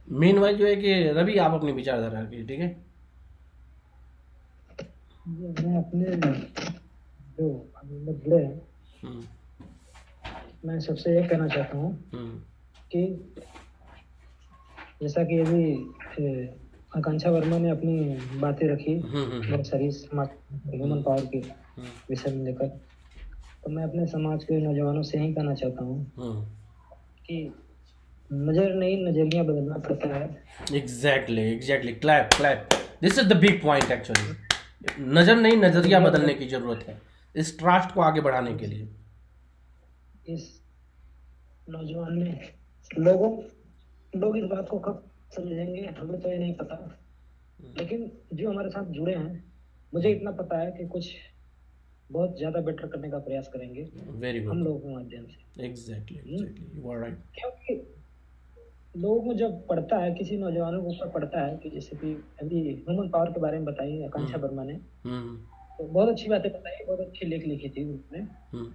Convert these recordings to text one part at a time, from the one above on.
Main wise जो है कि रवि आप अपनी विचारधारा रखिए, ठीक है। मैं अपने जो अभी लोग जुड़े हैं, हम्म। मैं सबसे ये कहना चाहता हूँ हम्म। कि जैसा कि अभी आकांक्षा वर्मा ने अपनी बातें रखी हम्म। बहुत सारी समाज ह्यूमन पावर के हम्म। विषय में लेकर, तो मैं अपने समाज के नौजवानों से यही कहना चाहता हूँ हम्म। कि नजर नहीं नजरिया बदलना पड़ता है। Exactly exactly, clap clap, this is the big point actually. नज़र नहीं, नज़रिया नजरिया बदलने बदल की ज़रूरत है इस ट्रस्ट को आगे बढ़ाने के लिए। इस नौजवान ने लोगों लोग इस बात को कब समझेंगे हमें तो ये नहीं पता, लेकिन जो हमारे साथ जुड़े हैं मुझे इतना पता है कि कुछ बहुत ज्यादा बेटर करने का प्रयास करेंगे वेरी गुड। हम लोगों के माध्यम से। Exactly exactly, you are right. क्योंकि लोगों को जब पढ़ता है, किसी नौजवानों को ऊपर पढ़ता है कि जैसे कि अभी ह्यूमन पावर के बारे में बताई आकांक्षा हम्म। वर्मा ने, हम्म। तो बहुत अच्छी बातें बताई, बहुत अच्छी लेख लिखी थी उन्होंने। हम्म।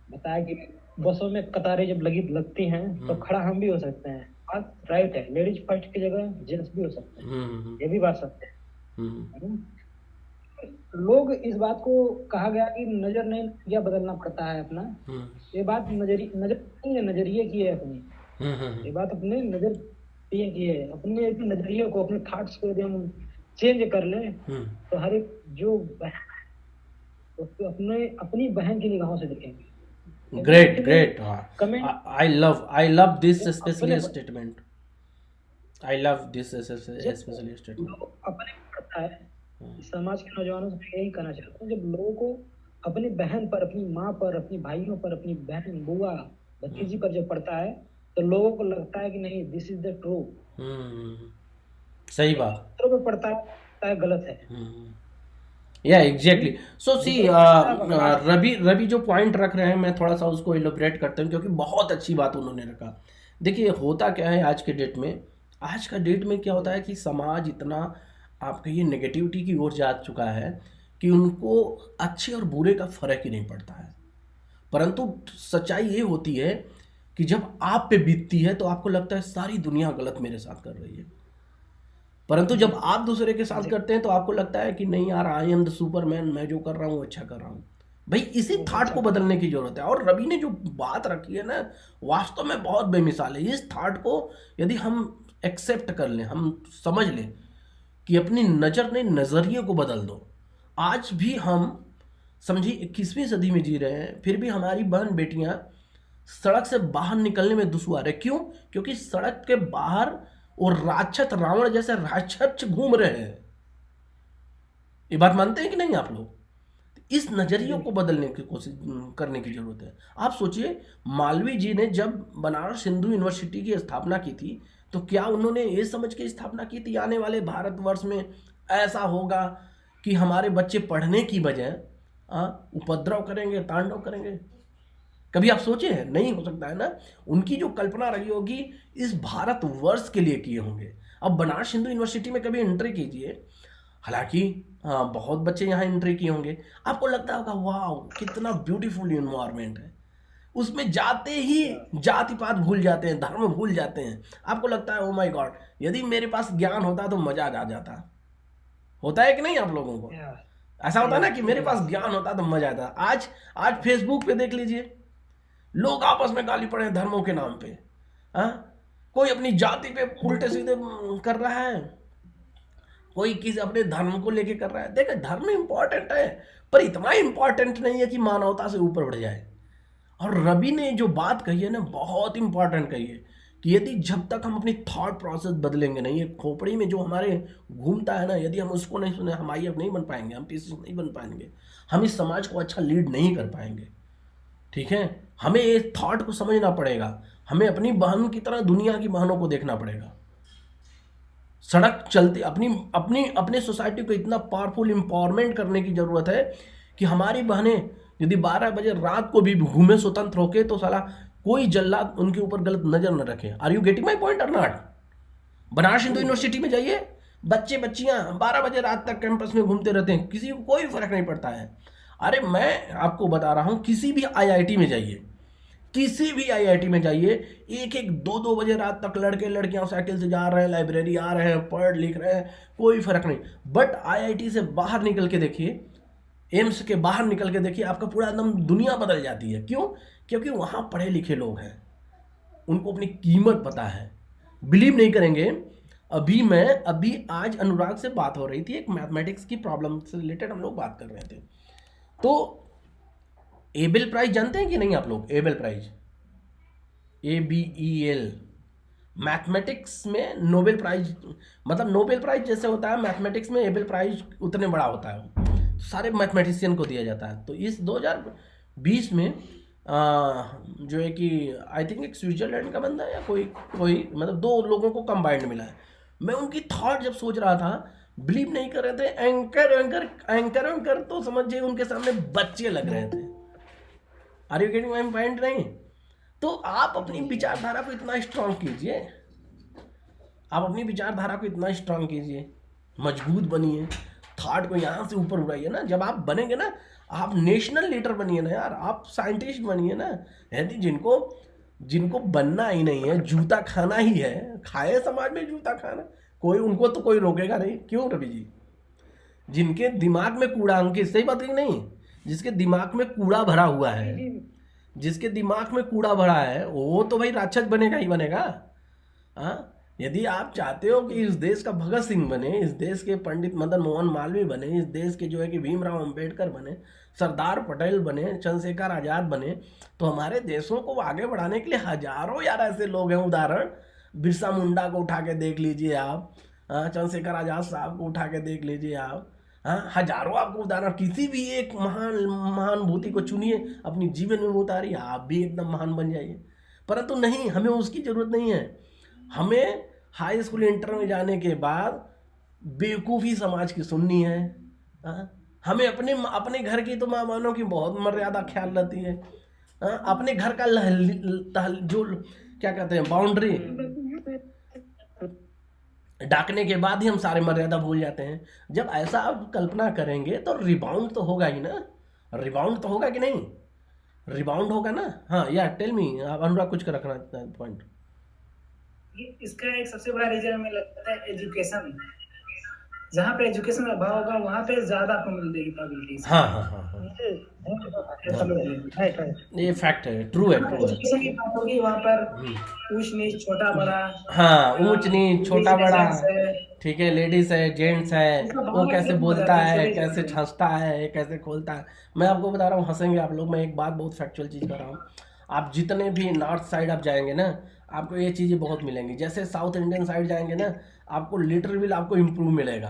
बताया कि बसों में कतारें जब लगती हैं तो हम्म। खड़ा हम भी हो सकते हैं। बात राइट है, लेडीज फर्स्ट की जगह जेंट्स भी हो सकते हैं, हम्म। ये भी बात सत्य हम्म। है ना? लोग इस बात को कहा गया कि नजर नहीं नजरिया बदलना पड़ता है अपना। हम्म। ये बात नजर नहीं है, नजरिए की है अपनी। हम्म। ये बात अपने नजरिए की है, अपने एक नजरिए को, अपने थॉट्स को यदि हम चेंज कर लें हम्म। तो हर एक जो उसको अपने अपनी बहन की निगाहों से देखेंगे। क्योंकि ग्रेट एक्चुअली ग्रेट, हाँ। कमेंट आई लव दिस जो अपने specially statement. I love this जब स्पेशली स्टेटमेंट। लोग अपने पड़ता है, इस समाज के नौजवानों से मैं यही कहना चाहता हूँ, जब लोगों को अपनी बहन पर, अपनी माँ पर, अपनी भाइयों पर, अपनी बहन बुआ भतीजी पर जब पड़ता है तो लोगों को लगता है कि नहीं, दिस इज द ट्रू। हम्म। सही बात। दूसरों पे पड़ता है गलत है। या एग्जैक्टली। सो सी, दूसरों पे पड़ता है बकवास है। रवि रवि जो पॉइंट रख रहे हैं, मैं थोड़ा सा उसको इलोबरेट करता हूँ क्योंकि बहुत अच्छी बात उन्होंने रखा। देखिए, होता क्या है आज के डेट में, आज का डेट में क्या होता है कि समाज इतना, आप कहिए, नेगेटिविटी की ओर जा चुका है कि उनको अच्छे और बुरे का फर्क ही नहीं पड़ता है। परंतु सच्चाई ये होती है कि जब आप पे बीतती है तो आपको लगता है सारी दुनिया गलत मेरे साथ कर रही है। परंतु जब आप दूसरे के साथ एग्जैक्ट करते हैं तो आपको लगता है कि नहीं यार, आई एम द सुपरमैन, मैं जो कर रहा हूँ अच्छा कर रहा हूँ। भाई, इसी बहुत थॉट अच्छा को कर रहा बदलने की जरूरत है। और रवि ने जो बात रखी है ना, वास्तव में बहुत बेमिसाल है। इस थॉट को यदि हम एक्सेप्ट कर लें, हम समझ लें कि अपनी नजर ने नजरिए को बदल दो। आज भी हम, समझिए, 21वीं सदी में जी रहे हैं, फिर भी हमारी बहन बेटियां सड़क से बाहर निकलने में दुश्वार है। क्यों? क्योंकि सड़क के बाहर और राक्षस, रावण जैसे राक्षस घूम रहे हैं। ये बात मानते हैं कि नहीं आप लोग? इस है नजरियों को बिल्कुल। बदलने की कोशिश करने की जरूरत है। आप सोचिए, मालवीय जी ने जब बनारस हिंदू यूनिवर्सिटी की स्थापना की थी, तो क्या उन्होंने ये समझ के स्थापना की थी आने वाले भारतवर्ष में ऐसा होगा कि हमारे बच्चे पढ़ने की बजाय उपद्रव करेंगे, तांडव करेंगे? कभी आप सोचे हैं? नहीं हो सकता है ना। उनकी जो कल्पना रही होगी इस भारतवर्ष के लिए किए होंगे। अब बनारस हिंदू यूनिवर्सिटी में कभी एंट्री कीजिए, हालांकि हाँ, बहुत बच्चे यहाँ एंट्री किए होंगे, आपको लगता होगा वाह कितना ब्यूटीफुल इन्वायरमेंट है। उसमें जाते ही जाति पात भूल जाते हैं, धर्म भूल जाते हैं। आपको लगता है ओ माय गॉड, यदि मेरे पास ज्ञान होता तो मजा आ जाता। होता है कि नहीं आप लोगों को? या ऐसा होता है ना कि यस मेरे पास यस। ज्ञान होता तो मजा आता। आज आज फेसबुक पे देख लीजिए, लोग आपस में गाली पड़े धर्मों के नाम पे। हाँ, कोई अपनी जाति पे उल्टे सीधे कर रहा है, कोई किसी अपने धर्म को लेके कर रहा है। देखो, धर्म इंपॉर्टेंट है, पर इतना इंपॉर्टेंट नहीं है कि मानवता से ऊपर बढ़ जाए। और रवि ने जो बात कही है ना, बहुत इंपॉर्टेंट कही है कि यदि जब तक हम अपनी थॉट प्रोसेस बदलेंगे नहीं, ये खोपड़ी में जो हमारे घूमता है ना, यदि हम उसको नहीं सुने, हम आईएफ नहीं बन पाएंगे, हम पीसीस नहीं बन पाएंगे, हम इस समाज को अच्छा लीड नहीं कर पाएंगे। ठीक है, हमें ये थॉट को समझना पड़ेगा। हमें अपनी बहन की तरह दुनिया की बहनों को देखना पड़ेगा। सड़क चलती, अपनी अपनी अपने सोसाइटी को इतना पावरफुल एम्पावरमेंट करने की जरूरत है कि हमारी बहनें यदि 12 बजे रात को भी घूमे स्वतंत्र होके, तो साला कोई जल्लाद उनके ऊपर गलत नजर न रखे। Are you getting my point और नॉट? बनारस हिंदू बिल्कुल यूनिवर्सिटी में जाइए, बच्चे बच्चियां 12 बजे रात तक कैंपस में घूमते रहते हैं, किसी को कोई फर्क नहीं पड़ता है। अरे मैं आपको बता रहा हूं, किसी भी आईआईटी में जाइए, किसी भी आईआईटी में जाइए, एक एक दो दो बजे रात तक लड़के लड़कियां साइकिल से जा रहे हैं, लाइब्रेरी आ रहे हैं, पढ़ लिख रहे हैं, कोई फर्क नहीं। बट आईआईटी से बाहर निकल के देखिए, एम्स के बाहर निकल के देखिए, आपका पूरा एकदम दुनिया बदल जाती है। क्यों? क्योंकि वहाँ पढ़े लिखे लोग हैं, उनको अपनी कीमत पता है। बिलीव नहीं करेंगे, अभी आज अनुराग से बात हो रही थी, एक मैथमेटिक्स की प्रॉब्लम से रिलेटेड हम लोग बात कर रहे थे। तो एबेल प्राइज जानते हैं कि नहीं आप लोग? एबेल प्राइज, ABEL, मैथमेटिक्स में नोबेल प्राइज, मतलब नोबेल प्राइज जैसे होता है, मैथमेटिक्स में एबेल प्राइज उतने बड़ा होता है, सारे मैथमेटिशियन को दिया जाता है। तो इस 2020 में जो है कि आई थिंक एक स्विट्जरलैंड का बंदा है या कोई मतलब दो लोगों को कंबाइंड मिला है। मैं उनकी थॉट जब सोच रहा था, बिलीव नहीं कर रहे थे, एंकर तो समझिए उनके सामने बच्चे लग रहे थे। Are you getting my point? नहीं? तो आप अपनी विचारधारा को इतना स्ट्रांग कीजिए, आप अपनी विचारधारा को इतना स्ट्रांग कीजिए, मजबूत बनिए, थॉट को यहाँ से ऊपर उड़ाइए ना। जब आप बनेंगे ना, आप नेशनल लीडर बनिए ना यार, आप साइंटिस्ट बनिए ना। यदि जिनको बनना ही नहीं है, जूता खाना ही है, खाए समाज में जूता खाना, उनको तो कोई रोकेगा नहीं। क्यों रवि जी? जिनके दिमाग में कूड़ा, उनकी सही बात है नहीं, जिसके दिमाग में कूड़ा भरा हुआ है, जिसके दिमाग में कूड़ा भरा है, वो तो भाई राक्षस बनेगा ही बनेगा। हाँ, यदि आप चाहते हो कि इस देश का भगत सिंह बने, इस देश के पंडित मदन मोहन मालवीय बने, इस देश के जो है कि भीमराव अंबेडकर बने, सरदार पटेल बने, चंद्रशेखर आज़ाद बने, तो हमारे देशों को आगे बढ़ाने के लिए हजारों यार ऐसे लोग हैं। उदाहरण बिरसा मुंडा को उठा के देख लीजिए आप, चंद्रशेखर आज़ाद साहब को उठा के देख लीजिए आप, हाँ, हजारों आपको उदाहरण। किसी भी एक महानुभूति को चुनिए, अपनी जीवन में उतारिए, आप भी एकदम महान बन जाइए। परंतु नहीं, हमें उसकी जरूरत नहीं है। हमें हाई स्कूल इंटर में जाने के बाद बेवकूफ़ी समाज की सुननी है। हमें अपने घर की तो मेहमानों की बहुत मर्यादा ख्याल रहती है। अपने घर का जो क्या कहते हैं बाउंड्री डाकने के बाद ही हम सारे मर्यादा भूल जाते हैं। जब ऐसा आप कल्पना करेंगे तो रिबाउंड तो होगा ही ना। रिबाउंड तो होगा कि नहीं? रिबाउंड होगा ना। हाँ, या टेल मी, आप अनुराग कुछ का रखना पॉइंट। इसका एक सबसे बड़ा रीजन हमें लगता है एजुकेशन। जहाँ पे एजुकेशन का अभाव होगा वहाँ पे ज्यादा आपको मिलेगी प्रोबेबिलिटीज। हाँ हाँ हाँ हाँ, ये फैक्ट है, ट्रू है। एजुकेशन की बात होगी वहाँ पर ऊंच नीच छोटा बड़ा, हाँ, ऊंच नीच छोटा बड़ा, ठीक है, लेडीज है, जेंट्स है, वो कैसे बोलता है, कैसे छंसता है, कैसे खोलता है। मैं आपको बता रहा हूँ, हंसेंगे आप लोग। मैं एक बात बहुत फैक्चुअल चीज़ कर रहा हूँ। आप जितने भी नॉर्थ साइड आप जाएंगे ना, आपको ये चीज़ें बहुत मिलेंगी। जैसे साउथ इंडियन साइड जाएंगे ना, आपको लिटरली आपको इम्प्रूव मिलेगा।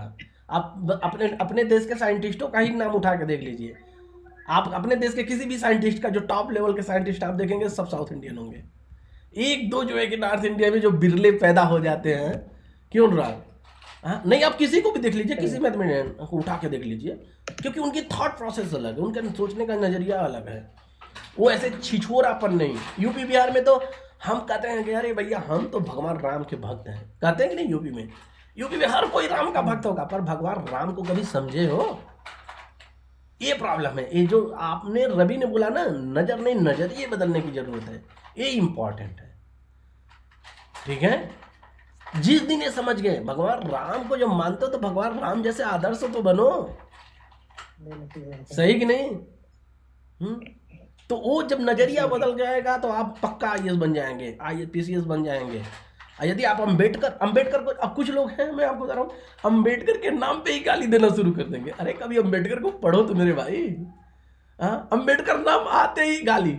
आप अपने देश के साइंटिस्टों का ही नाम उठा के देख लीजिए। आप अपने देश के किसी भी साइंटिस्ट का, जो टॉप लेवल के साइंटिस्ट आप देखेंगे, सब साउथ इंडियन होंगे। एक दो जो है कि नॉर्थ इंडिया में जो बिरले पैदा हो जाते हैं। क्यों रहा? हाँ, नहीं, आप किसी को भी देख लीजिए, किसी मैथमेटिशियन को उठा के देख लीजिए, क्योंकि उनकी थॉट प्रोसेस अलग है, उनका सोचने का नजरिया अलग है। वो ऐसे छिछोरापन नहीं। यूपी बिहार में तो हम कहते हैं कि अरे भैया हम तो भगवान राम के भक्त हैं, कहते हैं कि नहीं? यूपी में हर कोई राम का भक्त होगा, पर भगवान राम को कभी समझे हो? ये प्रॉब्लम है। ये जो आपने रवि ने बोला ना, नजर नहीं, नजरिए बदलने की जरूरत है, ये इंपॉर्टेंट है। ठीक है? जिस दिन ये समझ गए भगवान राम को जब मानते हो, तो भगवान राम जैसे आदर्श तो बनो। सही कि नहीं? तो वो जब नजरिया बदल जाएगा तो आप पक्का आईएएस बन जाएंगे, पीसीएस बन जाएंगे। यदि आप अंबेडकर को, अब कुछ लोग हैं, मैं आपको बता रहा हूँ, अंबेडकर के नाम पे ही गाली देना शुरू कर देंगे। अरे कभी अंबेडकर को पढ़ो तो मेरे भाई। हाँ, अंबेडकर नाम आते ही गाली।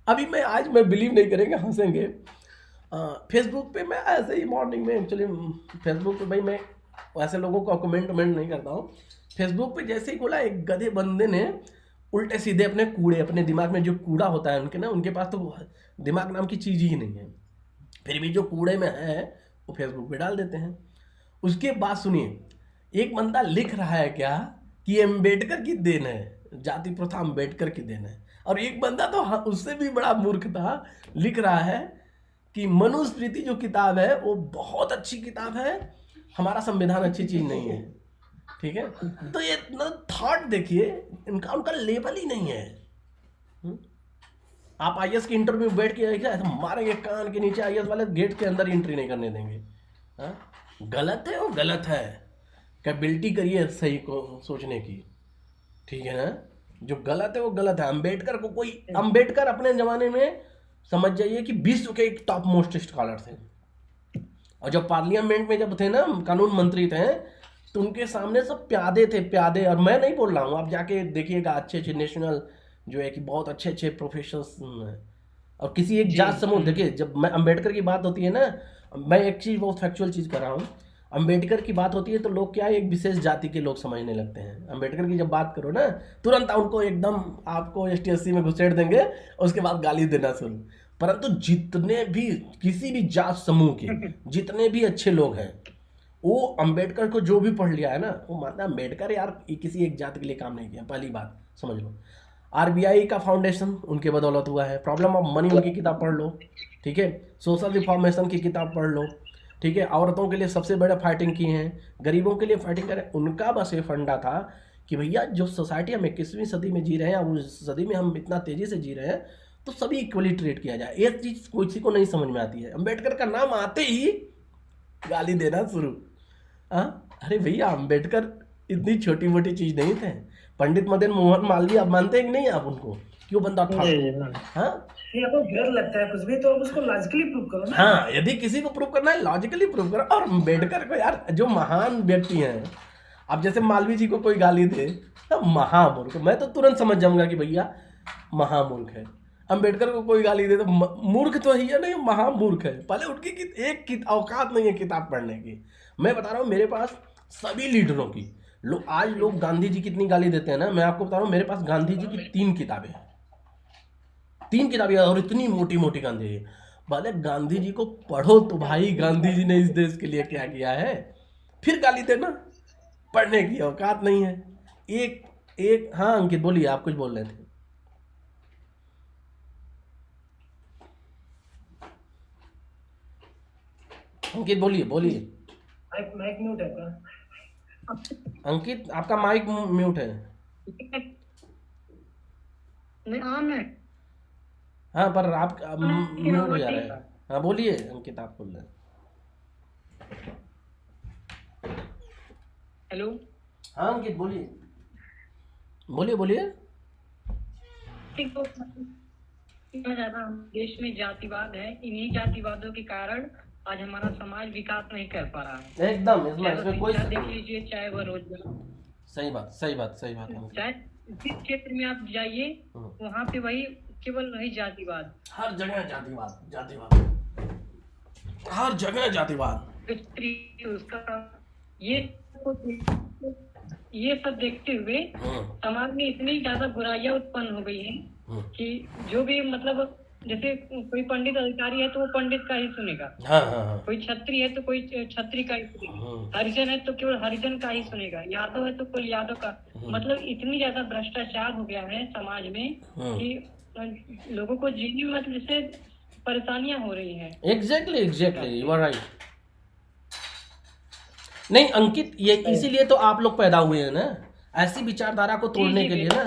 अभी आज मैं बिलीव नहीं करेंगे, हंसेंगे। फेसबुक पे मैं ऐसे ही मॉर्निंग में, एक्चुअली फेसबुक पे भाई मैं वैसे लोगों को कमेंट नहीं करता हूँ। फेसबुक पे जैसे ही खोला, एक गधे बंदे ने उल्टे सीधे अपने कूड़े, अपने दिमाग में जो कूड़ा होता है उनके ना, उनके पास तो दिमाग नाम की चीज़ ही नहीं है, फिर भी जो कूड़े में है वो फेसबुक पे डाल देते हैं। उसके बाद सुनिए, एक बंदा लिख रहा है क्या कि अम्बेडकर की देन है, जाति प्रथा अम्बेडकर की देन है। और एक बंदा तो उससे भी बड़ा मूर्ख था, लिख रहा है कि मनुस्मृति जो किताब है वो बहुत अच्छी किताब है, हमारा संविधान अच्छी चीज़ नहीं है। ठीक है? तो ये थॉट देखिए, उनका लेवल ही नहीं है। आप आईएएस की इंटरव्यू में बैठ के ऐसा मारेंगे कान के नीचे, आईएएस वाले गेट के अंदर एंट्री नहीं करने देंगे। हाँ, गलत है, वो गलत है। कैपेबिलिटी करिए सही को सोचने की, ठीक है ना। जो गलत है वो गलत है। अंबेडकर को कोई, अंबेडकर अपने जमाने में समझ जाइए कि विश्व के एक टॉप मोस्ट स्कॉलर थे, और जब पार्लियामेंट में जब थे ना, कानून मंत्री थे, तो उनके सामने सब प्यादे थे, प्यादे। और मैं नहीं बोल रहा हूँ, आप जाके देखिएगा, अच्छे अच्छे नेशनल जो है कि बहुत अच्छे अच्छे प्रोफेशनल्स हैं। और किसी एक जात समूह, देखिए जब मैं अंबेडकर की बात होती है ना, मैं एक चीज़ बहुत फैक्चुअल चीज़ कर रहा हूँ, अंबेडकर की बात होती है तो लोग क्या है, एक विशेष जाति के लोग समझने लगते हैं। अंबेडकर की जब बात करो ना, तुरंत उनको एकदम आपको ST/SC में घुसेड़ देंगे, उसके बाद गाली देना शुरू। परंतु जितने भी किसी भी जात समूह के जितने भी अच्छे लोग हैं, वो अंबेडकर को जो भी पढ़ लिया है ना, वो मानता है अंबेडकर यार किसी एक जाति के लिए काम नहीं किया। पहली बात समझ लो। RBI का फाउंडेशन उनके बदौलत हुआ है। प्रॉब्लम ऑफ मनी उनकी किताब पढ़ लो, ठीक है। सोशल रिफॉर्मेशन की किताब पढ़ लो, ठीक है। औरतों के लिए सबसे बड़ा फाइटिंग की हैं, गरीबों के लिए फाइटिंग करें। उनका बस ये फंडा था कि भैया जो सोसाइटी हम 21वीं सदी में जी रहे हैं, अब उस सदी में हम इतना तेज़ी से जी रहे हैं, तो सभी इक्वली ट्रीट किया जाए। एक चीज़ किसी को नहीं समझ में आती है, अंबेडकर का नाम आते ही गाली देना शुरू। हाँ, अरे भैया अंबेडकर इतनी छोटी मोटी चीज़ नहीं थे। पंडित मदन मोहन मालवीय आप मानते हैं कि नहीं आप उनको, क्यों बंदा था? हाँ, ये आपको डर लगता है कुछ भी तो आप उसको लॉजिकली प्रूव करो ना। हाँ, यदि किसी को प्रूव करना है लॉजिकली प्रूव करो। और अम्बेडकर को यार, जो महान व्यक्ति हैं, अब जैसे मालवीय जी को कोई गाली दे तो महामूर्ख, मैं तो तुरंत समझ जाऊंगा कि भैया महामूर्ख है। अम्बेडकर को कोई गाली दे तो मूर्ख तो ही है नहीं, महामूर्ख है। पहले उनकी औकात नहीं है किताब पढ़ने की। मैं बता रहा हूँ, मेरे पास सभी लीडरों की आज लोग गांधी जी कितनी गाली देते हैं ना, मैं आपको बता रहा हूँ, मेरे पास गांधी जी की 3 किताबें हैं, 3 किताबें, और इतनी मोटी मोटी गांधी जी। भले गांधी जी को पढ़ो तो भाई, गांधी जी ने इस देश के लिए क्या किया है, फिर गाली देना। पढ़ने की औकात नहीं है। एक हाँ अंकित बोलिए, आप कुछ बोल रहे थे। अंकित बोलिए बोलिए। माइक म्यूट है क्या? अंकित आपका माइक म्यूट है। नहीं ऑन है। हाँ, पर आप म्यूट हो जा रहे हैं। हाँ बोलिए अंकित, आप बोल रहे हैं। हेलो, हाँ अंकित बोलिए बोलिए बोलिए। इतना ज्यादा देश में जातिवाद है, इन्हीं जातिवादों के कारण आज हमारा समाज विकास नहीं कर पा रहा है। एकदम, इसमें कोई देख लीजिए, चाहे वह रोजगार, सही बात चाहे जिस क्षेत्र में आप जाइए वहाँ पे वही केवल वही जातिवाद, हर जगह जातिवाद, हर जगह जातिवाद। उसका ये सब देखते हुए समाज में इतनी ज्यादा बुराइयां उत्पन्न हो गई हैं कि जो भी मतलब जैसे कोई पंडित अधिकारी है तो वो पंडित का ही सुनेगा, कोई छत्री है तो कोई छत्री का ही सुनेगा, हरिजन है तो केवल हरिजन का ही सुनेगा, यादव है तो कोई यादव का। मतलब इतनी ज्यादा भ्रष्टाचार हो गया है समाज में कि लोगों को जीने में मतलब जैसे परेशानियां हो रही हैं। Exactly you are right. नहीं अंकित, ये इसीलिए तो आप लोग पैदा हुए हैं ना, ऐसी विचारधारा को तोड़ने के लिए ना।